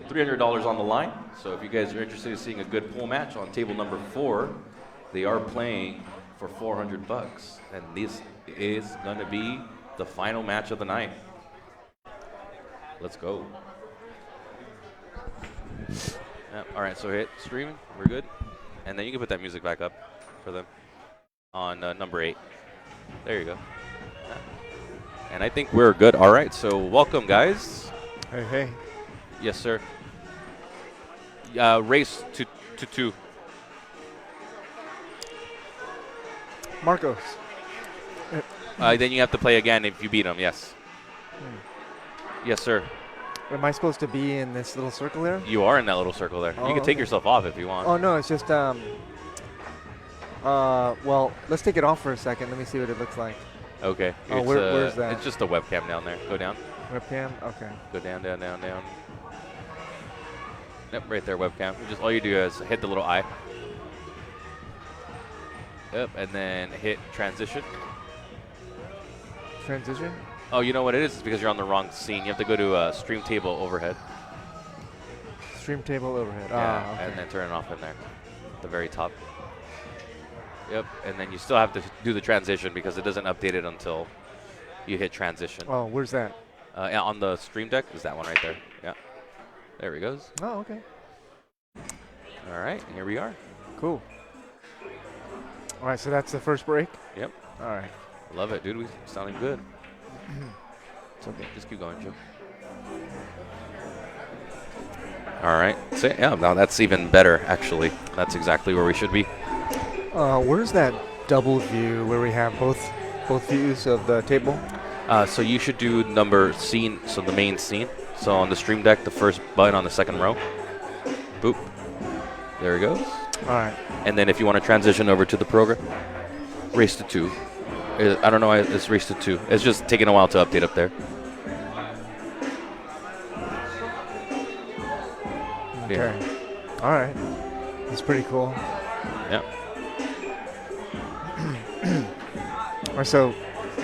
$300 on the line. So if you guys are interested in seeing a good pool match on table number 4, they are playing for $400, and this is going to be the final match of the night. Let's go. Yep. All right, so hit streaming. We're good. And then you can put that music back up for them on number 8. There you go. Yeah. And I think we're good. All right, so welcome, guys. Hey, hey. Yes, sir. Race to 2. Marcos. Then you have to play again if you beat them, yes. Yes, sir. Am I supposed to be in this little circle there? You are in that little circle there. Oh, you can take okay. yourself off if you want. Oh, no, it's just, well, let's take it off for a second. Let me see what it looks like. Okay. Oh, where's that? It's just a webcam down there. Go down. Webcam? Okay. Go down, down, down, down. Yep, right there, webcam. Just all you do is hit the little eye. Yep, and then hit transition. Transition? Oh, you know what it is? It's because you're on the wrong scene. You have to go to stream table overhead. Stream table overhead. Yeah, okay. and then turn it off in there at the very top. Yep, and then you still have to do the transition because it doesn't update it until you hit transition. Oh, where's that? Yeah, on the stream deck is that one right there. Yeah, there he goes. Oh, okay. All right, here we are. Cool. All right, so that's the first break? Yep. All right. Love it, dude. We sounding good. It's okay. Just keep going, Joe. All right. So, yeah, now that's even better, actually. That's exactly where we should be. Where's that double view where we have both views of the table? So you should do number scene, so the main scene. So on the stream deck, the first button on the second row. Boop. There it goes. All right. And then if you want to transition over to the program, race to 2. I don't know why it's race to 2. It's just taking a while to update up there. Okay. Yeah. All right. That's pretty cool. Yeah. All right, so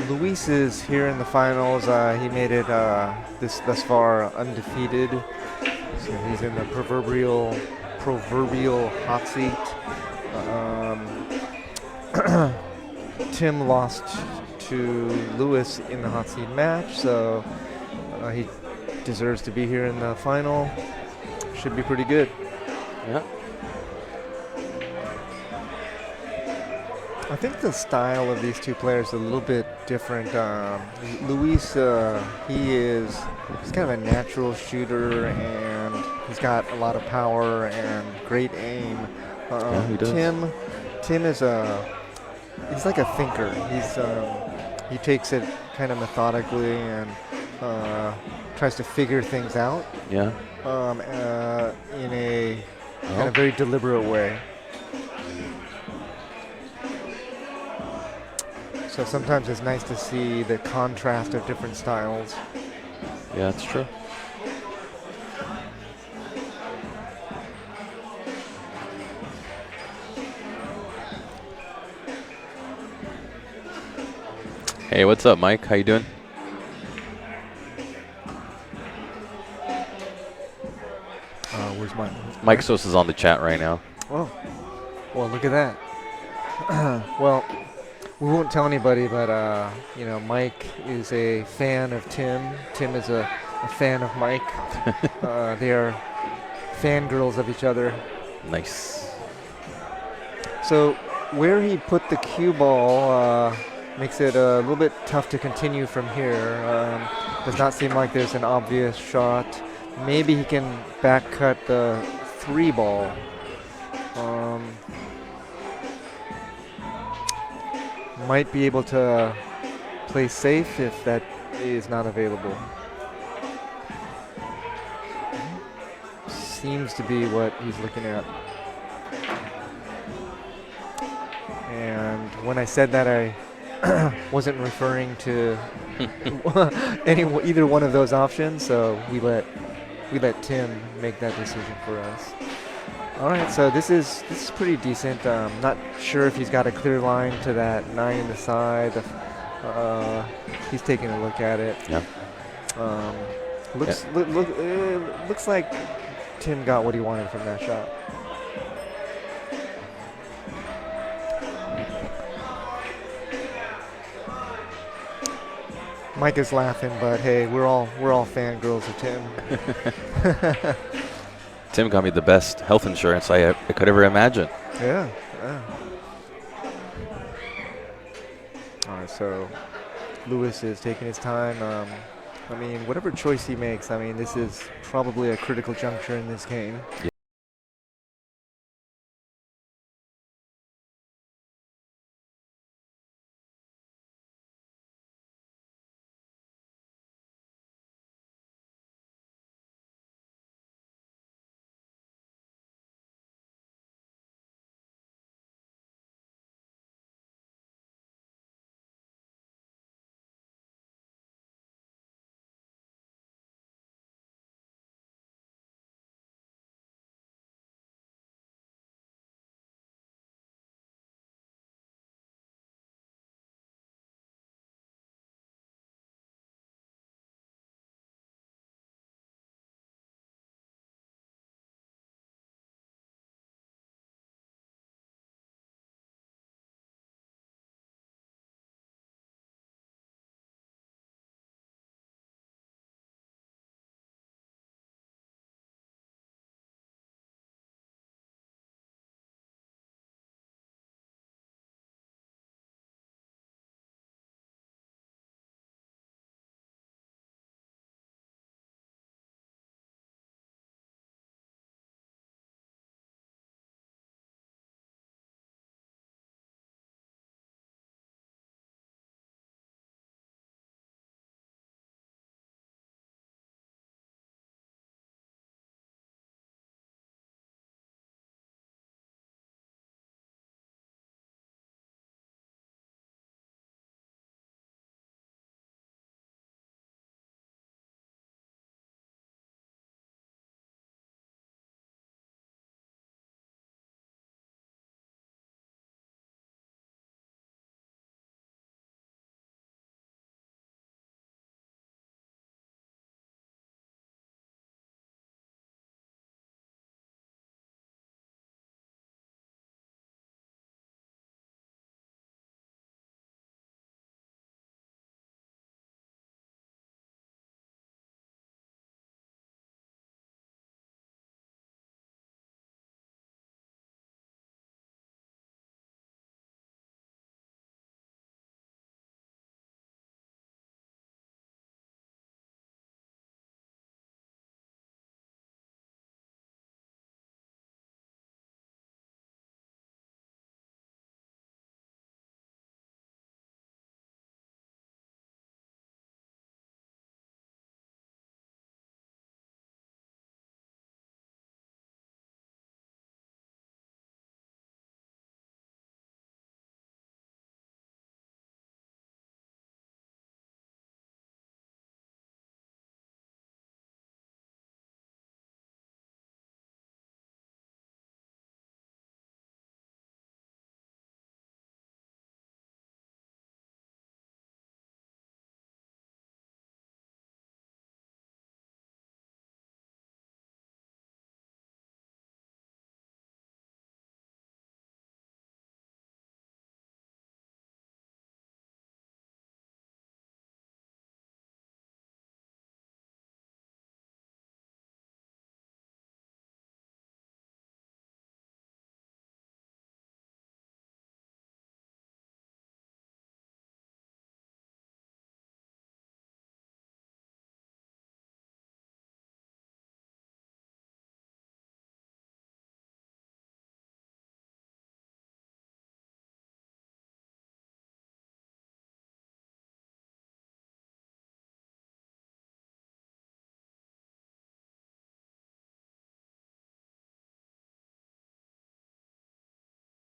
Luis is here in the finals. He made it thus far undefeated. So he's in the proverbial hot seat. Tim lost to Lewis in the hot seat match, so he deserves to be here in the final. Should be pretty good. Yeah. I think the style of these two players is a little bit different. Luis, he's kind of a natural shooter, and he's got a lot of power and great aim. Yeah, he does. Tim is he's like a thinker. He takes it kind of methodically and tries to figure things out. Yeah. In a kind of very deliberate way. So sometimes it's nice to see the contrast of different styles. Yeah, that's true. Hey, what's up, Mike? How you doing? Where's mine? Mike Sosa's on the chat right now. Oh, well, look at that. Well, we won't tell anybody, but Mike is a fan of Tim. Tim is a fan of Mike. They are fangirls of each other. Nice. So where he put the cue ball makes it a little bit tough to continue from here. Does not seem like there's an obvious shot. Maybe he can back cut the 3 ball. Might be able to play safe if that is not available. Seems to be what he's looking at. And when I said that, I wasn't referring to either one of those options, so we let Tim make that decision for us. All right, so this is pretty decent. Not sure if he's got a clear line to that 9 in the side. He's taking a look at it. Yeah. Looks like Tim got what he wanted from that shot. Mike is laughing, but hey, we're all fangirls of Tim. Tim got me the best health insurance I could ever imagine. Yeah. All right, so Lewis is taking his time. I mean, whatever choice he makes, I mean, this is probably a critical juncture in this game. Yeah.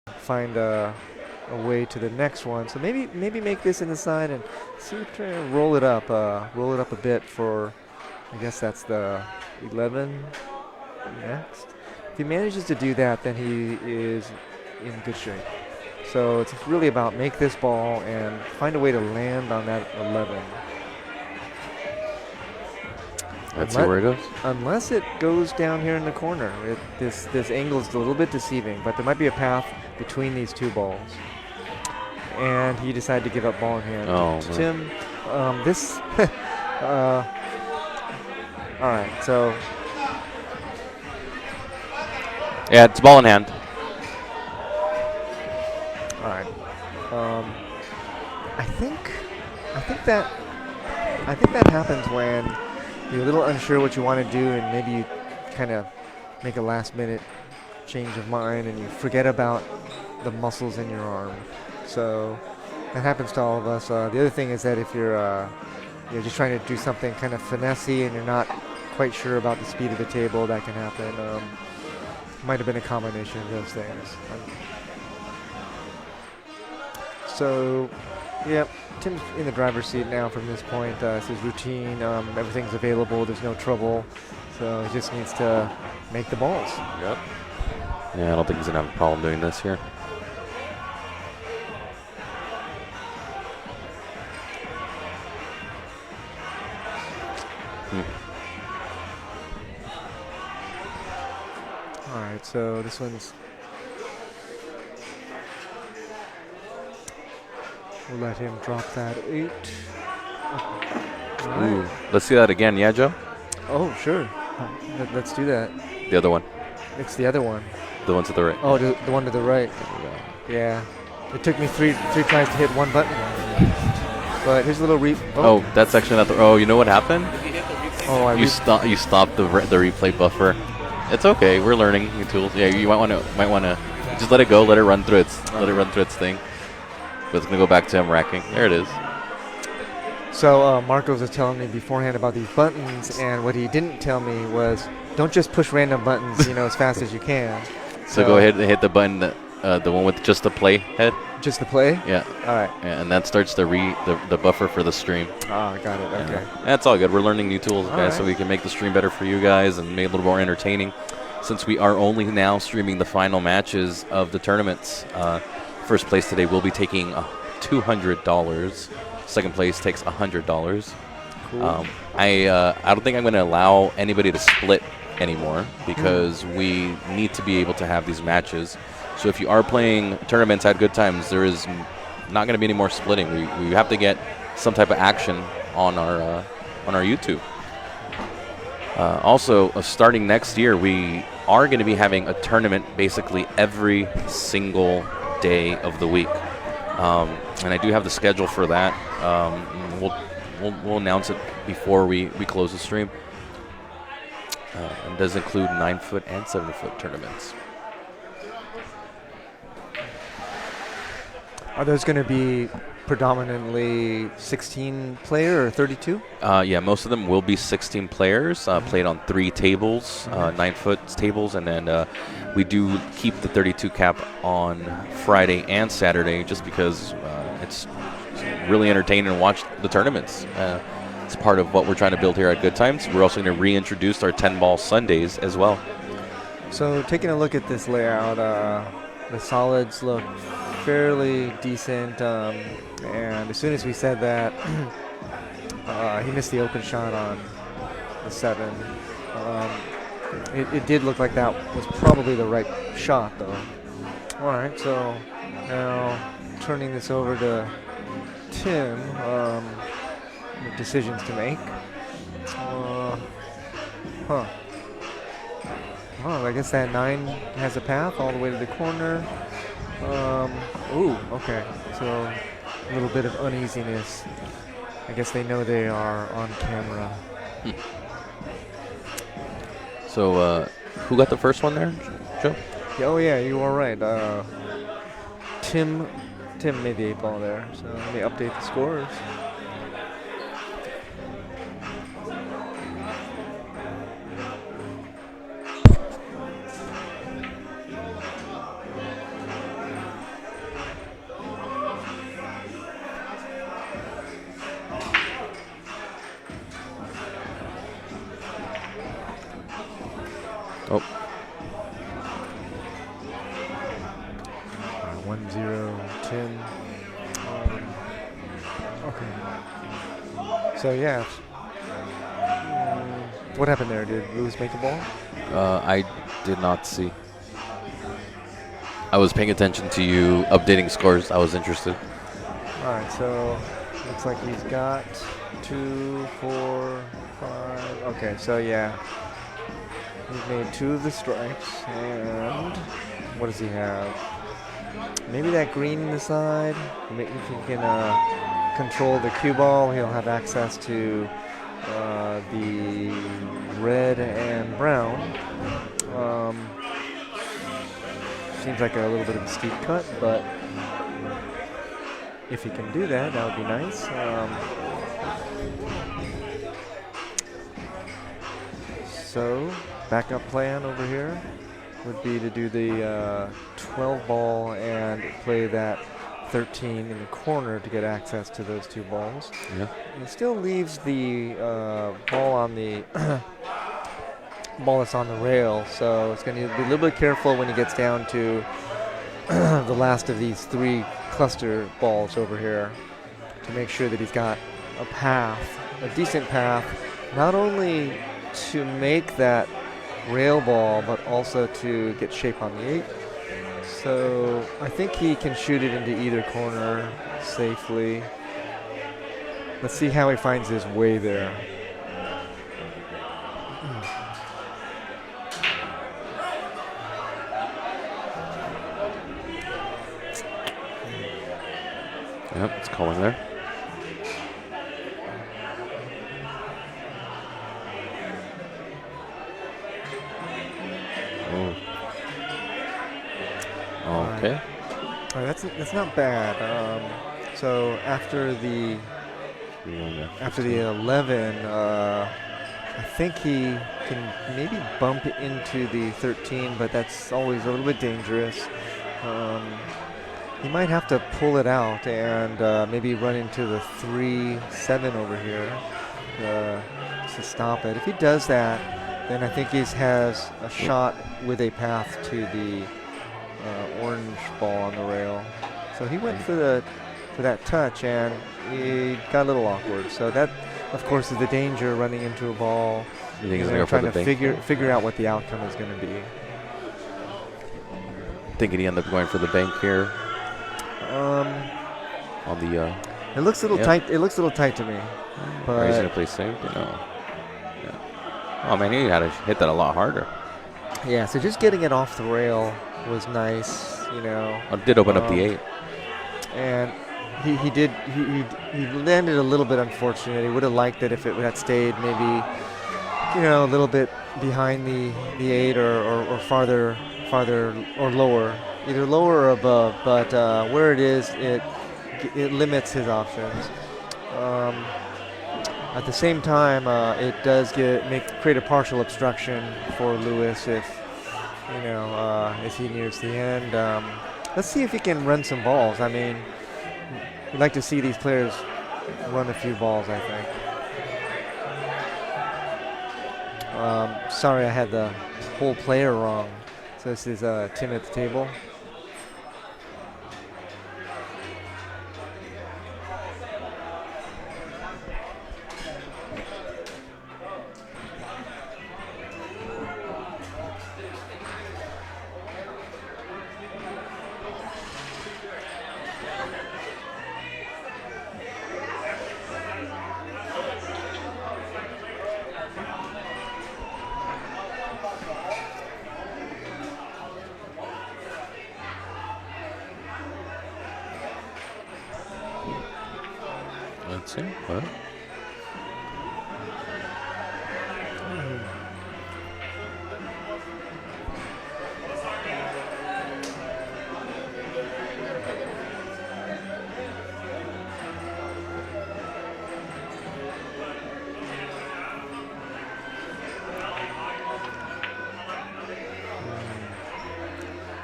Find a way to the next one. So maybe make this in the side and see, try to roll it up a bit for, I guess that's the 11 next. If he manages to do that, then he is in good shape. So it's really about make this ball and find a way to land on that 11. Let's see where it goes. Unless it goes down here in the corner. This angle is a little bit deceiving, but there might be a path between these two balls. And he decided to give up ball in hand. Oh, Tim, this... all right, so... Yeah, it's ball in hand. All right. I think that happens when you're a little unsure what you want to do, and maybe you kind of make a last-minute change of mind, and you forget about the muscles in your arm. So that happens to all of us. The other thing is that if you're just trying to do something kind of finessey and you're not quite sure about the speed of the table, that can happen. Might have been a combination of those things. So, yep, Tim's in the driver's seat now from this point. It's his routine. Everything's available. There's no trouble. So he just needs to make the balls. Yep. Yeah, I don't think he's going to have a problem doing this here. All right, so this one's... We'll let him drop that 8. Right. Ooh. Let's see that again, yeah, Joe? Oh, sure. Let's do that. The other one. It's the other one. The one to the right. Oh, the one to the right. Yeah. It took me three tries to hit one button. But here's a little Oh, that's actually not the... Oh, you know what happened? Oh, you stopped the replay buffer. It's okay. We're learning new tools. Yeah, you might want to just let it go. Let it run through its thing. But it's gonna go back to him racking. There it is. So Marcos was telling me beforehand about these buttons, and what he didn't tell me was don't just push random buttons, as fast as you can. So go ahead and hit the button that the one with just the play head. Just the play? Yeah. All right. Yeah, and that starts the buffer for the stream. Oh, got it. Okay. Yeah. That's all good. We're learning new tools, guys, so right. we can make the stream better for you guys and make it a little more entertaining. Since we are only now streaming the final matches of the tournaments, first place today will be taking $200. Second place takes $100. Cool. I don't think I'm going to allow anybody to split anymore because we need to be able to have these matches. So if you are playing tournaments at Good Times, there is not going to be any more splitting. We have to get some type of action on our YouTube. Also, starting next year, we are going to be having a tournament basically every single day of the week. And I do have the schedule for that. We'll announce it before we close the stream. It does include 9-foot and 7-foot tournaments. Are those going to be predominantly 16 player or 32? Yeah, most of them will be 16 players, played on 3 tables, 9-foot tables, and then we do keep the 32 cap on Friday and Saturday just because it's really entertaining to watch the tournaments. It's part of what we're trying to build here at Good Times. We're also going to reintroduce our 10-ball Sundays as well. So taking a look at this layout, the solids look fairly decent, and as soon as we said that, he missed the open shot on the 7. It did look like that was probably the right shot, though. All right, so now turning this over to Tim, with decisions to make. Well, I guess that 9 has a path all the way to the corner. Ooh, okay. So a little bit of uneasiness. I guess they know they are on camera. So who got the first one there, Joe? Yeah, oh yeah, you are right. Tim made the 8 ball there. So let me update the scores. Oh. 1-0, Tim. Okay. So yeah. What happened there? Did Lewis make a ball? I did not see. I was paying attention to you updating scores. I was interested. All right, so looks like he's got 2, 4, 5. Okay, so yeah, he's made 2 of the strikes. And what does he have? Maybe that green in the side. Maybe if he can control the cue ball, he'll have access to the red and brown. Seems like a little bit of a steep cut, but if he can do that, that would be nice. So, backup plan over here would be to do the 12 ball and play that 13 in the corner to get access to those 2 balls. Yeah. It still leaves the ball on the ball that's on the rail, so it's going to be a little bit careful when he gets down to the last of these 3 cluster balls over here to make sure that he's got a path, a decent path, not only to make that rail ball, but also to get shape on the 8. So I think he can shoot it into either corner safely. Let's see how he finds his way there. Yep, it's calling there. Oh. Okay. All right, that's not bad. So after the 11, I think he can maybe bump into the 13, but that's always a little bit dangerous. He might have to pull it out and maybe run into the 3-7 over here to stop it. If he does that, then I think he has a shot with a path to the orange ball on the rail. So he went for that touch, and he got a little awkward. So that, of course, is the danger running into a ball. You think he's going to go trying for the to figure out what the outcome is going to be. Thinking he ended up going for the bank here. On the. It looks a little tight. It looks a little tight to me. But he's going to play safe. No. Yeah. Oh man, he had to hit that a lot harder. Yeah. So just getting it off the rail was nice. It did open up the 8. And he landed a little bit unfortunate. He would have liked it if it had stayed maybe a little bit behind the 8 or farther or lower, either lower or above. But where it is, it limits his options. At the same time, it does create a partial obstruction for Lewis if as he nears the end. Let's see if he can run some balls. I mean, we'd like to see these players run a few balls, I think. Sorry, I had the whole player wrong. So this is Tim at the table. Let's see. What?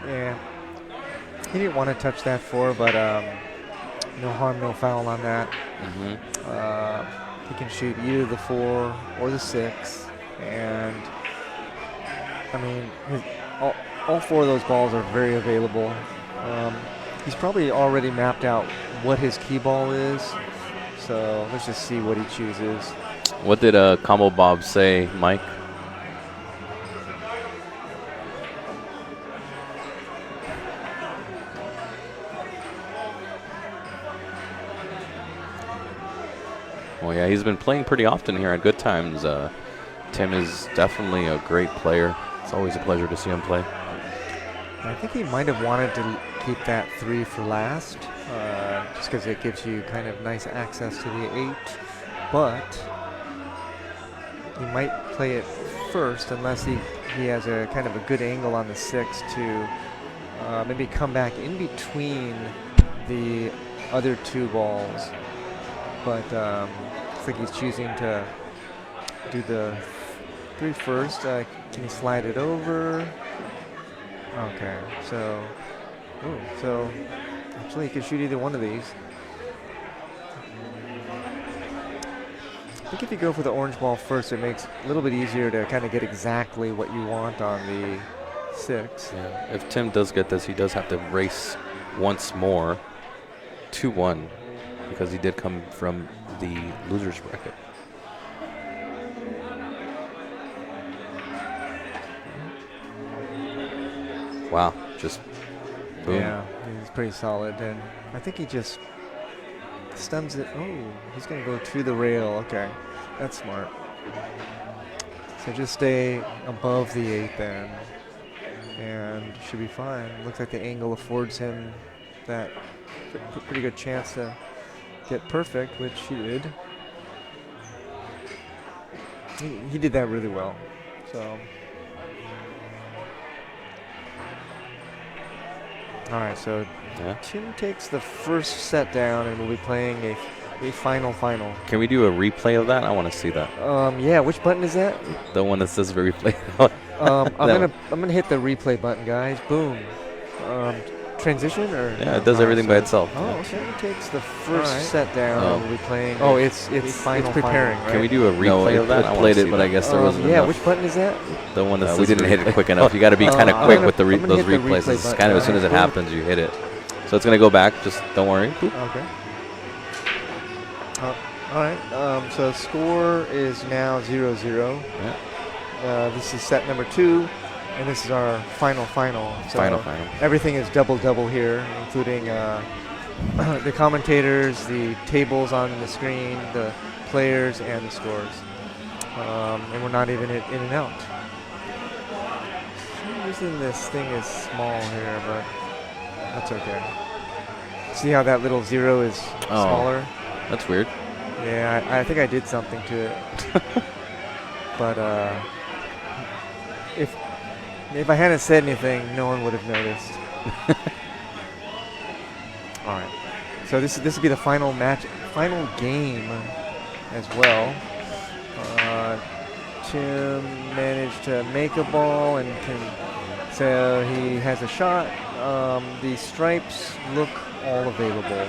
Yeah. He didn't want to touch that 4, but no harm, no foul on that. He can shoot either the 4 or the 6, and I mean, all 4 of those balls are very available. He's probably already mapped out what his key ball is, so let's just see what he chooses. What did Combo Bob say, Mike? Well, yeah, he's been playing pretty often here at Good Times. Tim is definitely a great player. It's always a pleasure to see him play. I think he might have wanted to keep that 3 for last, just because it gives you kind of nice access to the 8. But he might play it first unless he has a kind of a good angle on the 6 to maybe come back in between the other 2 balls. But looks like he's choosing to do the 3 first. Can he slide it over? Okay, so actually he could shoot either one of these. I think if you go for the orange ball first, it makes it a little bit easier to kind of get exactly what you want on the 6. Yeah. If Tim does get this, he does have to race once more 2-1 because he did come from the loser's bracket. Wow, just boom. Yeah, he's pretty solid, and I think he just stems it. Oh, he's going to go to the rail. Okay, that's smart. So just stay above the 8 then, and should be fine. Looks like the angle affords him that pretty good chance to get perfect, which he did. He did that really well. So. All right, so Yeah. Tim takes the first set down, and we'll be playing a final. Can we do a replay of that? I want to see that. Yeah. Which button is that? The one that says replay. I'm gonna hit the replay button, guys. Boom. Transition or? Yeah, it does everything by itself. Oh, Yeah. so he takes the first set down, Oh. and we'll be playing. Oh, it's preparing, right? Can we do a replay of that? I I wanna played see it, but I that. guess there wasn't Yeah, enough. which button is that? The one that says We didn't hit it replay. quick enough. You got to be kind of I'm quick gonna- with I'm gonna those hit the replays. replay It's button. kind of as soon as it Boom. happens, you hit it. So it's going to go back. Just don't worry. Boop. Okay. All right. So score is now 0-0. Yeah. This is set number 2, and this is our final. So Final. everything is double here, including the commentators, the tables on the screen, the players, and the scores. And we're not even in and out. For some reason this thing is small here, but that's okay. See how that little 0 is smaller? That's weird. Yeah, I think I did something to it. But if I hadn't said anything, no one would have noticed. All right. So this would be the final game as well. Tim managed to make a ball so he has a shot. The stripes look all available.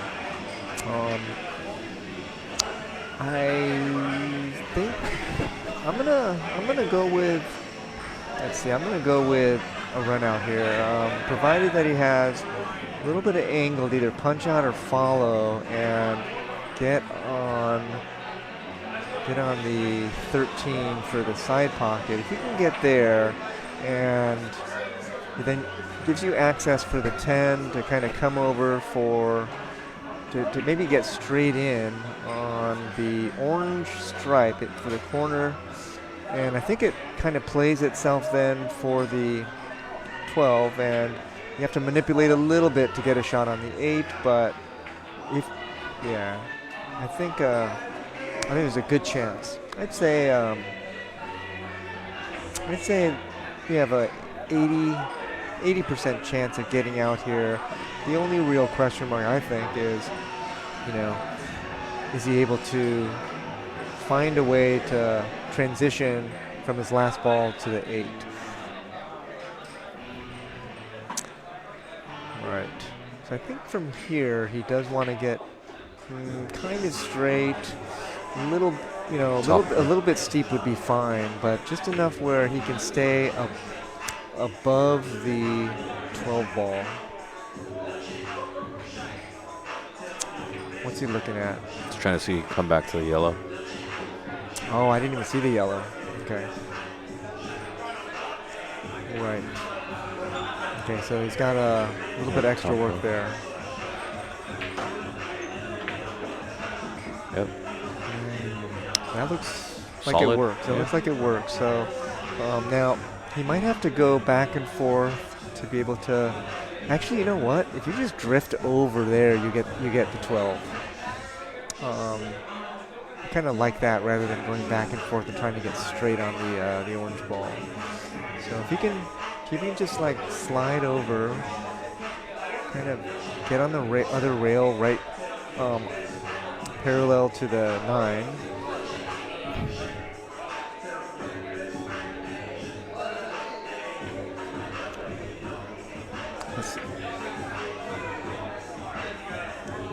I think I'm gonna go with. Let's see. I'm gonna go with a run out here, provided that he has a little bit of angle to either punch out or follow and get on the 13 for the side pocket. If you can get there, and it then gives you access for the 10 to kind of come over to maybe get straight in on the orange stripe for the corner. And I think it kind of plays itself then for the 12, and you have to manipulate a little bit to get a shot on the 8, but I think there's a good chance. I'd say we have a 80% chance of getting out here. The only real question mark, I think, is he able to find a way to transition from his last ball to the 8? All right. So I think from here he does want to get kind of straight. A little bit steep would be fine, but just enough where he can stay above the 12 ball. What's he looking at? Just trying to see come back to the yellow. Oh, I didn't even see the yellow. Okay. Right. Okay, so he's got a little bit extra work there. Yep. That looks like Solid. it works. It Yeah. looks like it works. So now he might have to go back and forth to be able to. Actually, you know what? If you just drift over there, you get the 12. I kind of like that rather than going back and forth and trying to get straight on the orange ball. So if you can just like slide over, kind of get on the other rail right parallel to the 9.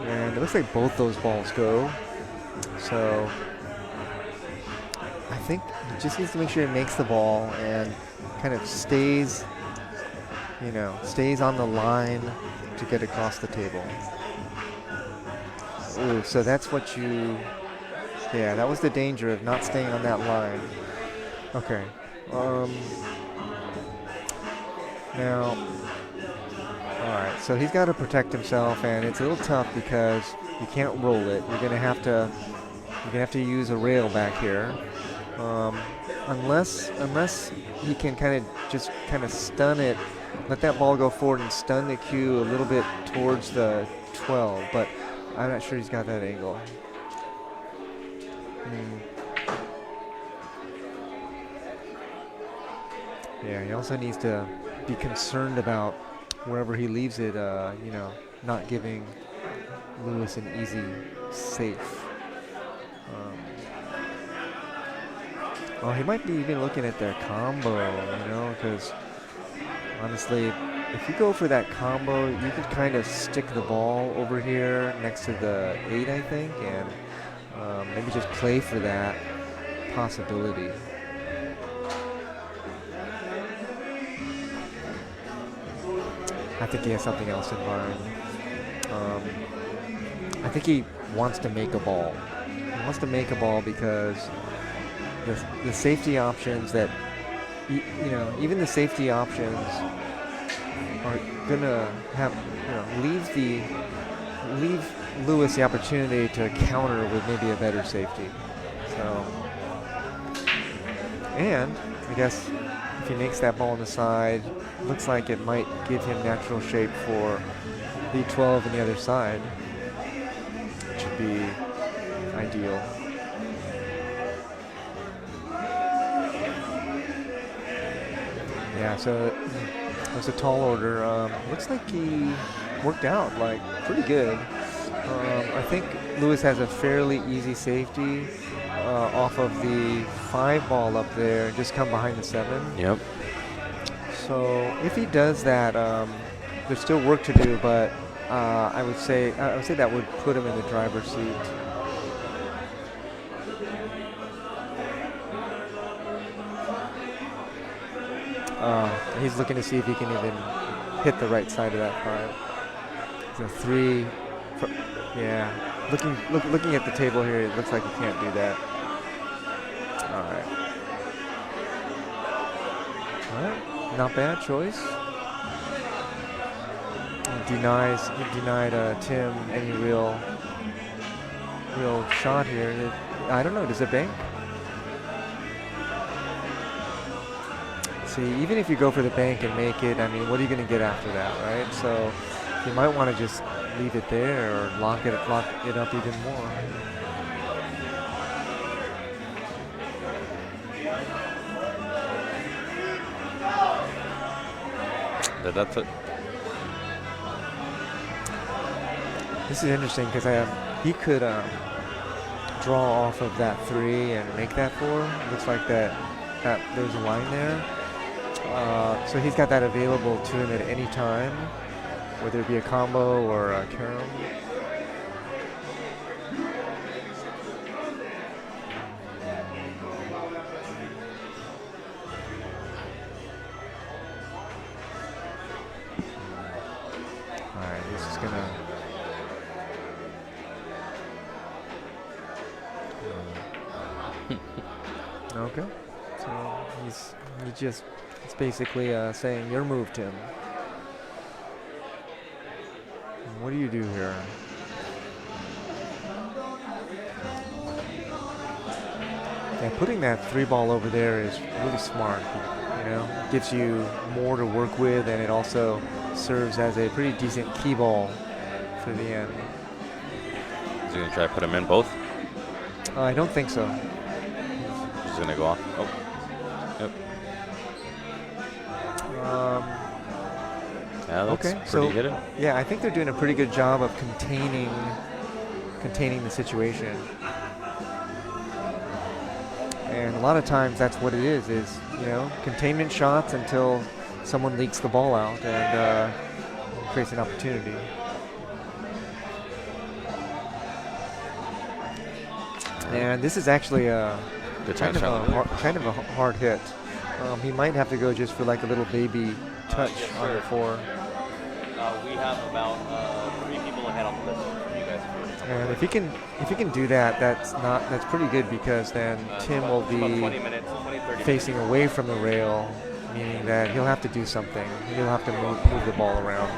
And it looks like both those balls go. So I think he just needs to make sure he makes the ball and kind of stays, stays on the line to get across the table. Ooh, so that's what yeah, that was the danger of not staying on that line. Okay. Now, all right, so he's got to protect himself, and it's a little tough because you can't roll it. You're gonna have to use a rail back here, unless he can kind of stun it, let that ball go forward and stun the cue a little bit towards the 12. But I'm not sure he's got that angle. Yeah, he also needs to be concerned about wherever he leaves it, not giving Lewis an easy safe. Well, he might be even looking at their combo, because honestly, if you go for that combo, you could kind of stick the ball over here next to the 8, I think, and maybe just play for that possibility. I think he has something else in mind. I think he wants to make a ball. He wants to make a ball because the safety options that, even the safety options are gonna have, leave Lewis the opportunity to counter with maybe a better safety. So, and I guess if he makes that ball on the side, looks like it might give him natural shape for the 12 on the other side, which would be ideal. Yeah, so it was a tall order. Looks like he worked out like pretty good. I think Lewis has a fairly easy safety off of the 5 ball up there, just come behind the 7. Yep. So if he does that, there's still work to do, but I would say that would put him in the driver's seat. He's looking to see if he can even hit the right side of that 5. It's a 3. Yeah, looking at the table here, it looks like he can't do that. All right, not bad choice. He denied Tim any real shot here. I don't know. Does it bank? See, even if you go for the bank and make it, I mean, what are you going to get after that, right? So you might want to just leave it there or lock it up even more. That's it. This is interesting because he could draw off of that 3 and make that 4. Looks like that there's a line there. So he's got that available to him at any time, whether it be a combo or a carom. All right, this is gonna. Okay. So it's basically saying your move, Tim. What do you do here? Yeah, putting that 3 ball over there is really smart. You know, it gives you more to work with, and it also serves as a pretty decent key ball for the end. Is he going to try to put them in both? I don't think so. Just going to go off. Oh. Yep. Yeah, that's Okay, pretty so hidden. yeah, I think they're doing a pretty good job of containing the situation. And a lot of times that's what it is, you know, containment shots until someone leaks the ball out and creates an opportunity. And this is actually a Good kind chance of a hard hit. He might have to go just for like a little baby touch on the 4. We have about 3 people ahead on the list. You guys. And if he can do that, that's pretty good, because then Tim will be 20 minutes, 20, 30 facing away from the rail, meaning that he'll have to do something. He'll have to move the ball around.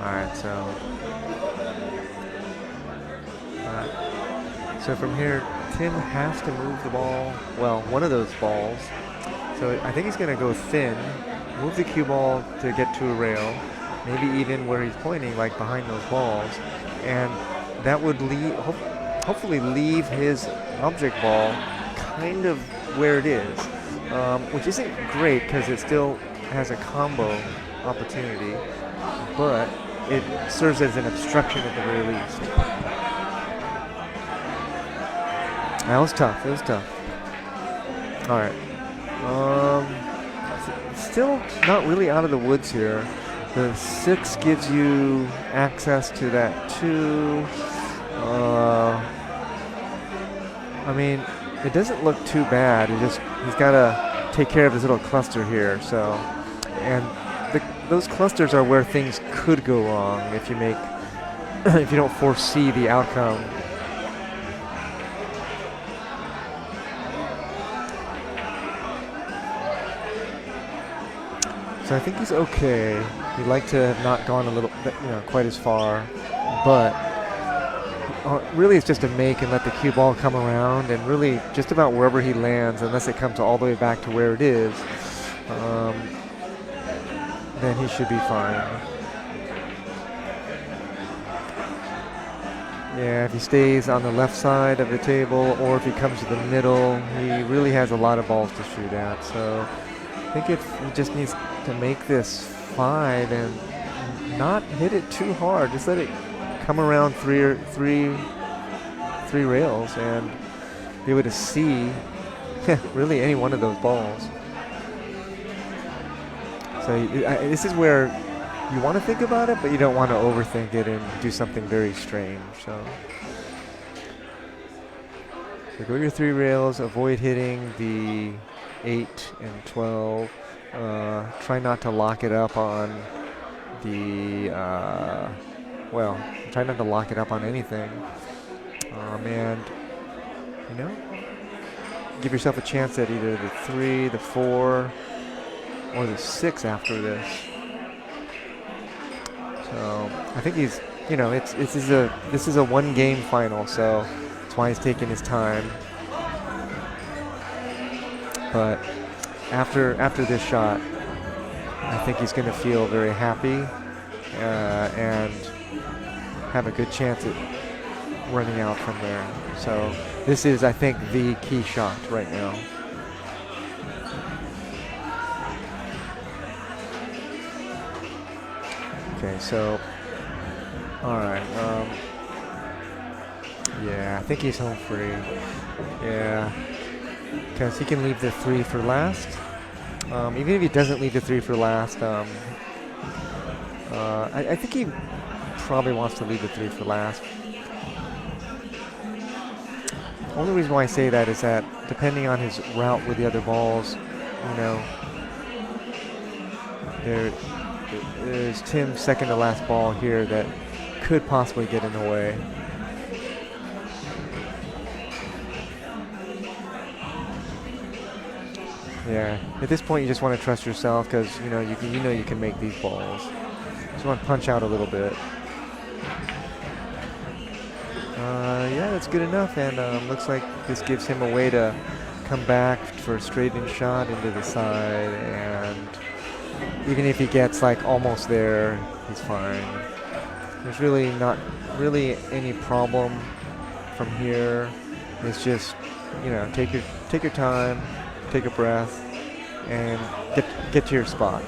All right, so from here, Tim has to move the ball. Well, one of those balls. So I think he's going to go thin, move the cue ball to get to a rail, maybe even where he's pointing, like behind those balls, and that would hopefully leave his object ball kind of where it is, which isn't great because it still has a combo opportunity, but it serves as an obstruction at the very least. That was tough. It was tough. All right. Still not really out of the woods here. The 6 gives you access to that 2. I mean, it doesn't look too bad. He's got to take care of his little cluster here. So, and those clusters are where things could go wrong if you don't foresee the outcome. So I think he's okay. He'd like to have not gone a little bit, quite as far, but really it's just a make and let the cue ball come around, and really just about wherever he lands, unless it comes all the way back to where it is, then he should be fine. Yeah, if he stays on the left side of the table, or if he comes to the middle, he really has a lot of balls to shoot at. So I think he just needs to make this 5 and not hit it too hard. Just let it come around three rails and be able to see really any one of those balls. So this is where you want to think about it, but you don't want to overthink it and do something very strange. So go your 3 rails, avoid hitting the 8 and 12. Try not to lock it up on try not to lock it up on anything. And, give yourself a chance at either the 3, the 4, or the 6 after this. So I think he's, this is a 1-game final, so that's why he's taking his time. But after this shot, I think he's going to feel very happy and have a good chance at running out from there. So this is, I think, the key shot right now. Okay, so, all right. Yeah, I think he's home free. Yeah, because he can leave the 3 for last. Even if he doesn't leave the 3 for last, I think he probably wants to leave the 3 for last. Only reason why I say that is that depending on his route with the other balls, there's Tim's second to last ball here that could possibly get in the way. Yeah, at this point you just want to trust yourself because you can make these balls. Just want to punch out a little bit. Yeah, that's good enough, and looks like this gives him a way to come back for a straight-in shot into the side, and even if he gets like almost there, he's fine. There's really not really any problem from here. It's just, take your time, take a breath, and get to your spot.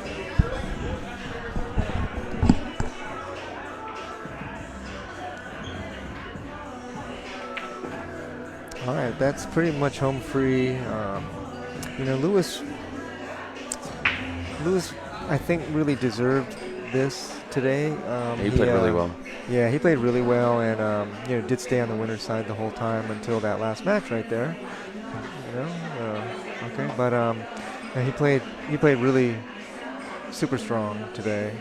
All right, that's pretty much home free. Lewis, I think really deserved this today. He played really well. Yeah, he played really well, and did stay on the winner's side the whole time until that last match right there. Okay, but he played really super strong today.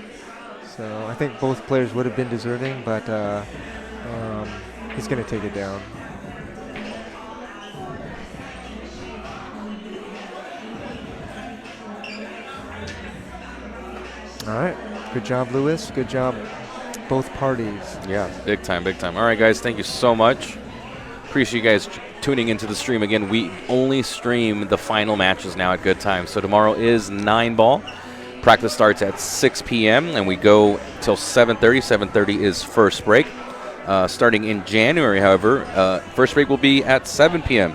So I think both players would have been deserving, but he's going to take it down. All right. Good job, Lewis. Good job, both parties. Yeah, big time, big time. All right, guys, thank you so much. Appreciate you guys tuning into the stream. Again, we only stream the final matches now at GoodTimes. So tomorrow is 9-ball. Practice starts at 6 p.m. and we go till 7:30. 7:30 is first break. Starting in January, however, first break will be at 7 p.m.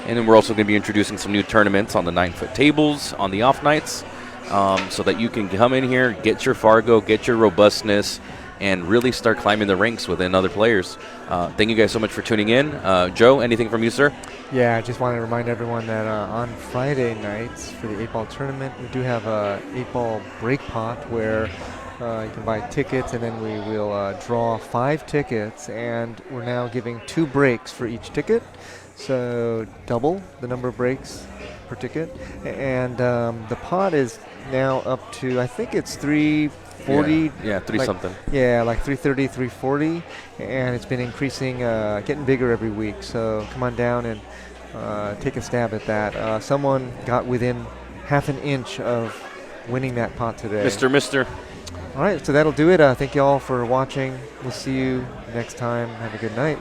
And then we're also going to be introducing some new tournaments on the 9-foot tables on the off nights. So that you can come in here, get your Fargo, get your robustness, and really start climbing the ranks within other players. Thank you guys so much for tuning in. Joe, anything from you, sir? Yeah, I just want to remind everyone that on Friday nights for the 8-ball tournament, we do have a 8-ball break pot where you can buy tickets, and then we will draw 5 tickets, and we're now giving 2 breaks for each ticket. So double the number of breaks per ticket, and the pot is now up to, I think it's 340. Yeah, three something. Yeah, like 330, 340, and it's been increasing, getting bigger every week. So come on down and take a stab at that. Someone got within half an inch of winning that pot today. Mister. All right, so that'll do it. Thank you all for watching. We'll see you next time. Have a good night.